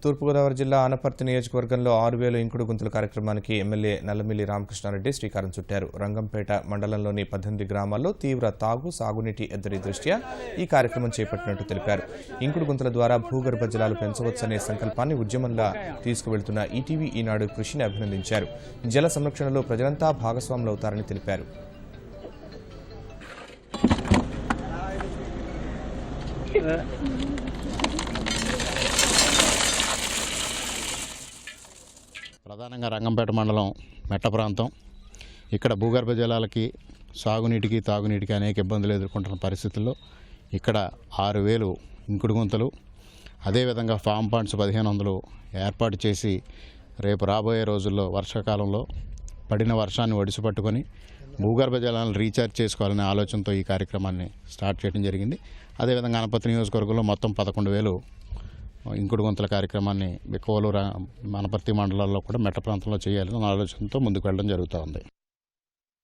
తూర్పుగోదావరి జిల్లా ఆనపర్తి నియోజకవర్గంలో 6,000 ఇంకుడు గుంతల కార్యక్రమానికి ఎమ్మెల్యే నల్లమిల్లి రామకృష్ణారెడ్డి శ్రీకారం చుట్టారు. రంగంపేట మండలంలోని 18 గ్రామాల్లో తీవ్ర సాగునీటి ఎద్దడి దృష్ట్యా ఈ కార్యక్రమం చేపట్టినట్టు తెలిపారు. ఇంకుడు గుంతల ద్వారా భూగర్భ జలాలు పెంచవచ్చనే సంకల్పాన్ని ఉద్యమంలా తీసుకువెళ్తున్న ఈటీవీ ఈనాడు కృషిని అభినందించారు. జల సంరక్షణలో ప్రజలంతా భాగస్వాములవుతారని తెలిపారు. ప్రధానంగా రంగంపేట మండలం మెట్ట ప్రాంతం. ఇక్కడ భూగర్భ జలాలకి, సాగునీటికి, తాగునీటికి అనేక ఇబ్బందులు ఎదుర్కొంటున్న పరిస్థితుల్లో ఇక్కడ 6,000 ఇంకుడు గుంతలు, అదేవిధంగా ఫామ్ పాండ్స్ 1,500 ఏర్పాటు చేసి రేపు రాబోయే రోజుల్లో వర్షాకాలంలో పడిన వర్షాన్ని ఒడిసిపట్టుకొని భూగర్భ జలాలను రీఛార్జ్ చేసుకోవాలనే ఆలోచనతో ఈ కార్యక్రమాన్ని స్టార్ట్ చేయడం జరిగింది. అదేవిధంగా ఆనపర్తి నియోజకవర్గంలో మొత్తం 11,000 ఇంకుడు గుంతల కార్యక్రమాన్ని బిక్కవోలు, ఆనపర్తి మండలాల్లో కూడా మెట్ట ప్రాంతంలో చేయాలని ఆలోచనతో ముందుకు వెళ్ళడం జరుగుతూ ఉంది.